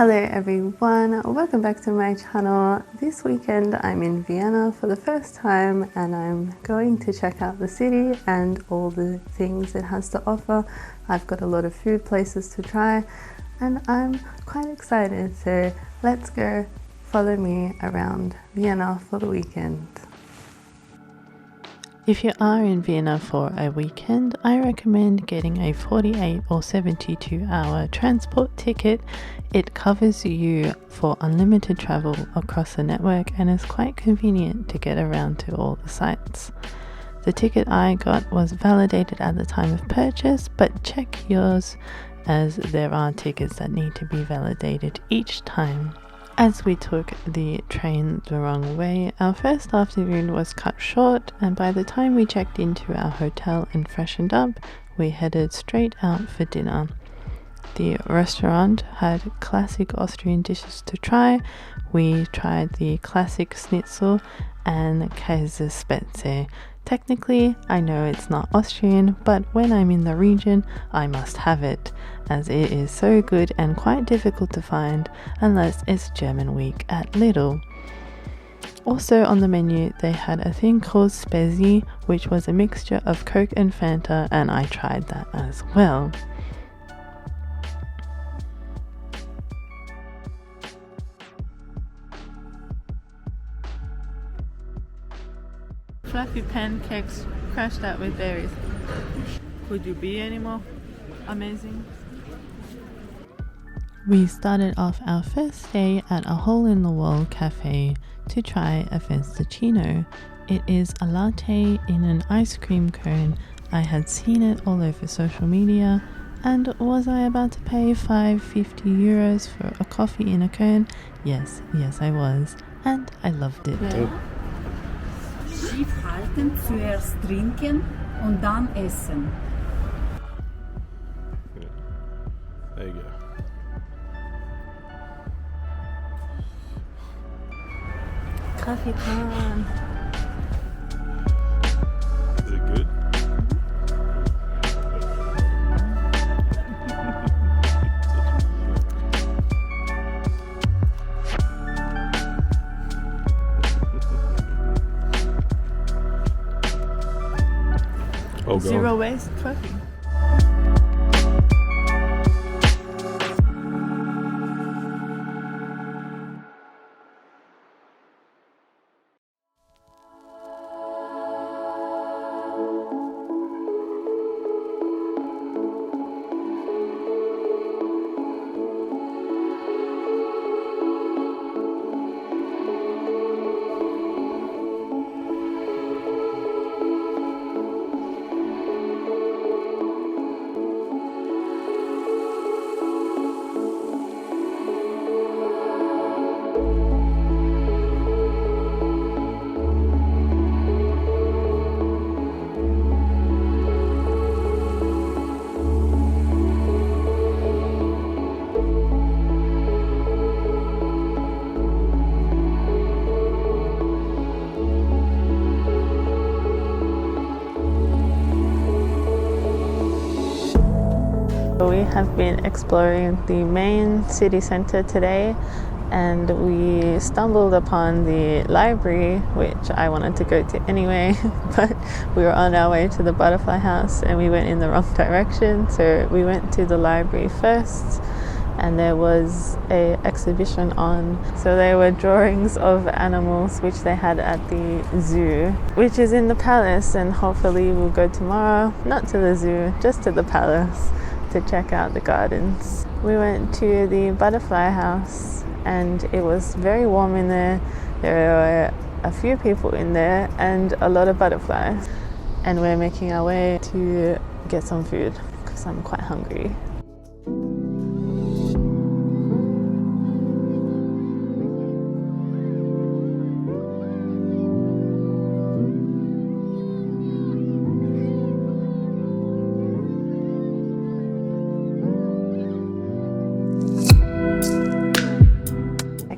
Hello everyone, welcome back to my channel. This weekend I'm in Vienna for the first time and I'm going to check out the city and all the things it has to offer. I've got a lot of food places to try and I'm quite excited, so let's go. Follow me around Vienna for the weekend. If you are in Vienna for a weekend, I recommend getting a 48 or 72 hour transport ticket. It covers you for unlimited travel across the network and is quite convenient to get around to all the sites. The ticket I got was validated at the time of purchase, but check yours as there are tickets that need to be validated each time. As we took the train the wrong way, our first afternoon was cut short, and by the time we checked into our hotel and freshened up, we headed straight out for dinner. The restaurant had classic Austrian dishes to try. We tried the classic schnitzel and Käsespätzle. Technically, I know it's not Austrian, but when I'm in the region, I must have it, as it is so good and quite difficult to find unless it's German week at Lidl. Also on the menu, they had a thing called Spezi, which was a mixture of Coke and Fanta, and I tried that as well. Fluffy pancakes crushed up with berries. Could you be any more amazing? We started off our first day at a hole-in-the-wall cafe to try a fettuccine. It is a latte in an ice cream cone. I had seen it all over social media, and was I about to pay €5.50 for a coffee in a cone? Yes, I was, and I loved it. Schief halten, zuerst trinken und dann essen. Yeah. There you go. Coffee time. Is it good? Oh, God. Zero waste coffee. We have been exploring the main city center today, and we stumbled upon the library, which I wanted to go to anyway, but we were on our way to the butterfly house and we went in the wrong direction, so we went to the library first, and there was a exhibition on. So there were drawings of animals which they had at the zoo, which is in the palace, and hopefully we'll go tomorrow, not to the zoo, just to the palace to check out the gardens. We went to the butterfly house and it was very warm in there. There were a few people in there and a lot of butterflies. And we're making our way to get some food because I'm quite hungry.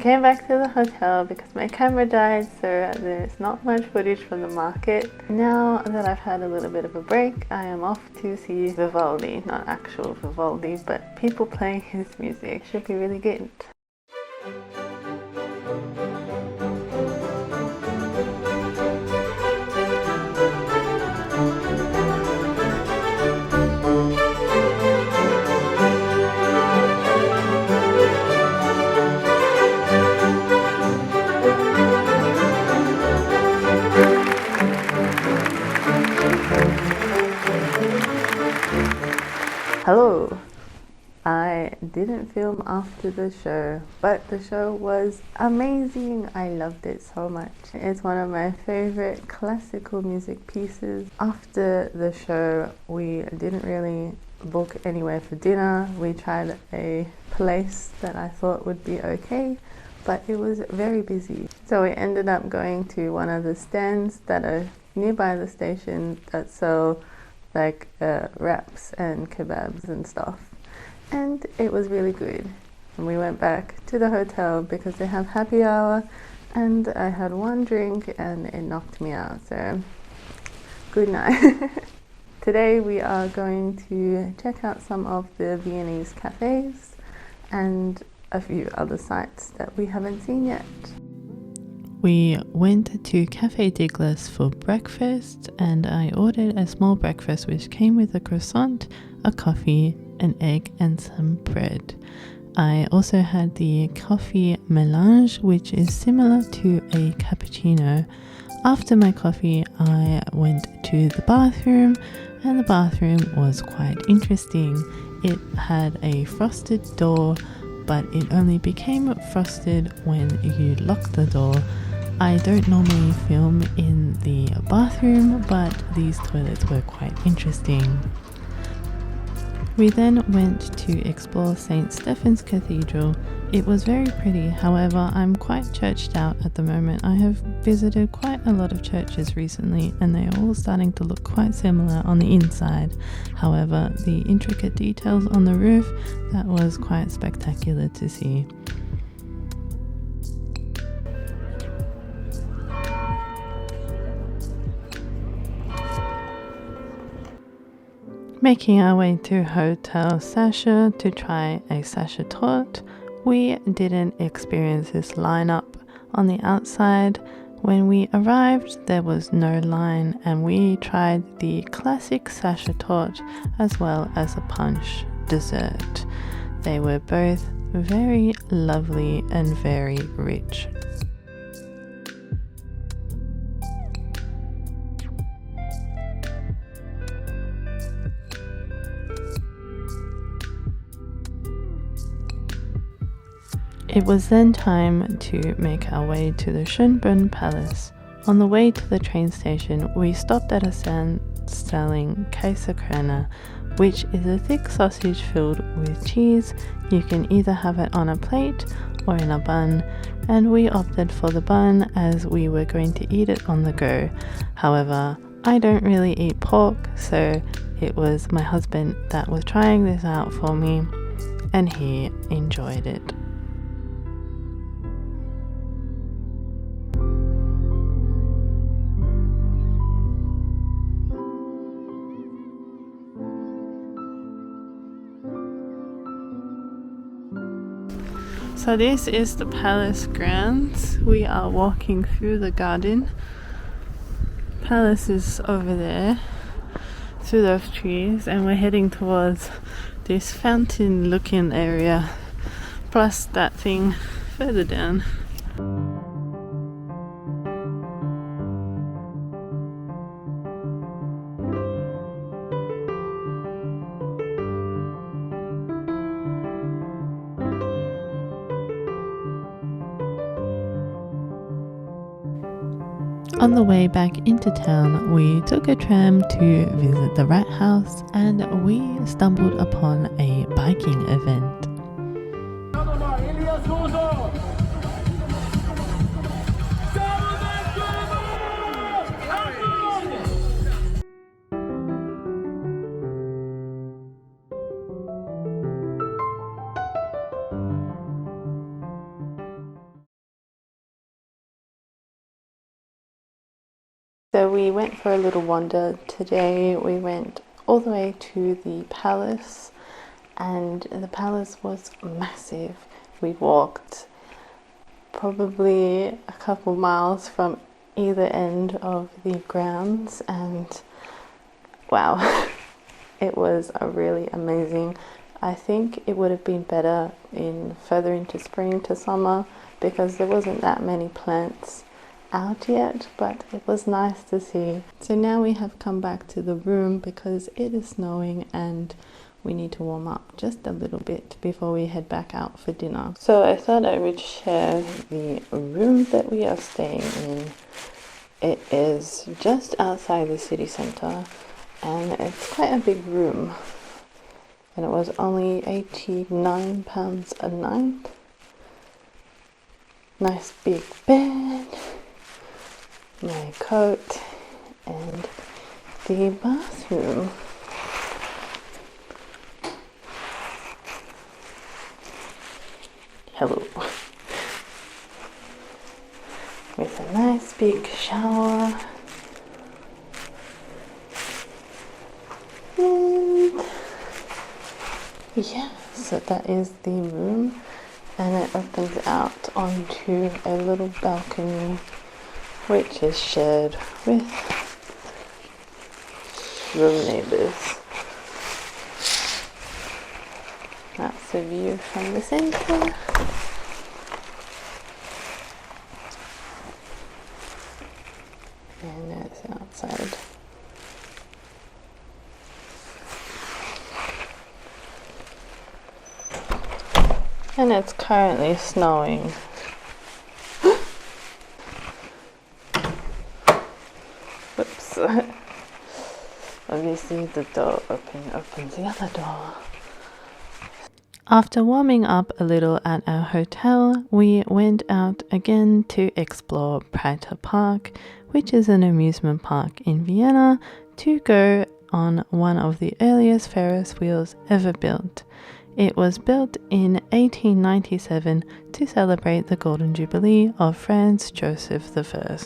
came back to the hotel because my camera died, so there's not much footage from the market. Now that I've had a little bit of a break, I am off to see Vivaldi, not actual Vivaldi, but people playing his music. Should be really good. Hello! I didn't film after the show, but the show was amazing. I loved it so much. It's one of my favorite classical music pieces. After the show, we didn't really book anywhere for dinner. We tried a place that I thought would be okay, but it was very busy. So we ended up going to one of the stands that are nearby the station that sell like wraps and kebabs and stuff, and it was really good. And we went back to the hotel because they have happy hour, and I had one drink and it knocked me out, so good night. Today we are going to check out some of the Viennese cafes and a few other sites that we haven't seen yet. We went to Cafe Diglas for breakfast, and I ordered a small breakfast which came with a croissant, a coffee, an egg and some bread. I also had the coffee melange, which is similar to a cappuccino. After my coffee, I went to the bathroom, and the bathroom was quite interesting. It had a frosted door, but it only became frosted when you locked the door. I don't normally film in the bathroom, but these toilets were quite interesting. We then went to explore St. Stephen's Cathedral. It was very pretty, however, I'm quite churched out at the moment. I have visited quite a lot of churches recently, and they are all starting to look quite similar on the inside. However, the intricate details on the roof, that was quite spectacular to see. Making our way to Hotel Sasha to try a Sasha tort. We didn't experience this lineup on the outside. When we arrived, there was no line, and we tried the classic Sasha tort as well as a punch dessert. They were both very lovely and very rich. It was then time to make our way to the Schönbrunn Palace. On the way to the train station, we stopped at a stand selling Kaiserkörner, which is a thick sausage filled with cheese. You can either have it on a plate or in a bun, and we opted for the bun as we were going to eat it on the go. However, I don't really eat pork, so it was my husband that was trying this out for me, and he enjoyed it. So this is the palace grounds. We are walking through the garden. Palace is over there, through those trees, and we're heading towards this fountain looking area, plus that thing further down. On the way back into town, we took a tram to visit the Rat House, and we stumbled upon a biking event. So we went for a little wander today. We went all the way to the palace, and the palace was massive. We walked probably a couple miles from either end of the grounds, and wow, it was a really amazing. I think it would have been better in further into spring to summer because there wasn't that many plants out yet, but it was nice to see. So now we have come back to the room because it is snowing and we need to warm up just a little bit before we head back out for dinner. So I thought I would share the room that we are staying in. It is just outside the city center and it's quite a big room, and it was only £89 a night. Nice big bed, my coat, and the bathroom. Hello. With a nice big shower. And yeah, so that is the room, and it opens out onto a little balcony which is shared with room neighbors. That's a view from the center. And that's outside. And it's currently snowing. Whoops. Obviously the door opens the other door. After warming up a little at our hotel, we went out again to explore Prater Park, which is an amusement park in Vienna, to go on one of the earliest Ferris wheels ever built. It was built in 1897 to celebrate the Golden Jubilee of Franz Joseph I.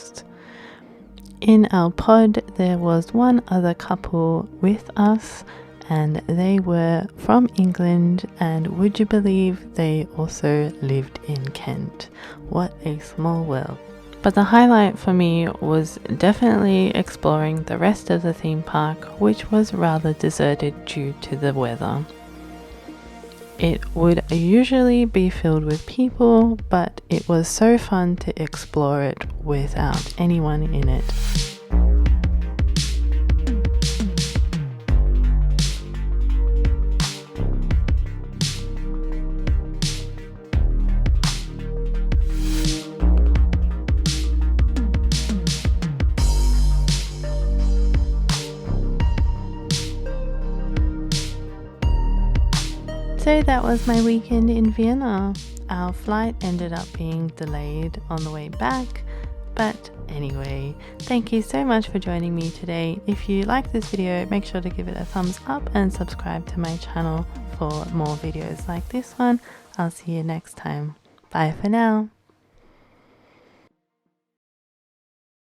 In our pod, there was one other couple with us, and they were from England, and would you believe they also lived in Kent? What a small world. But the highlight for me was definitely exploring the rest of the theme park, which was rather deserted due to the weather. It would usually be filled with people, but it was so fun to explore it without anyone in it. So that was my weekend in Vienna. Our flight ended up being delayed on the way back, but anyway, thank you so much for joining me today. If you like this video, make sure to give it a thumbs up and subscribe to my channel for more videos like this one. I'll see you next time. Bye for now.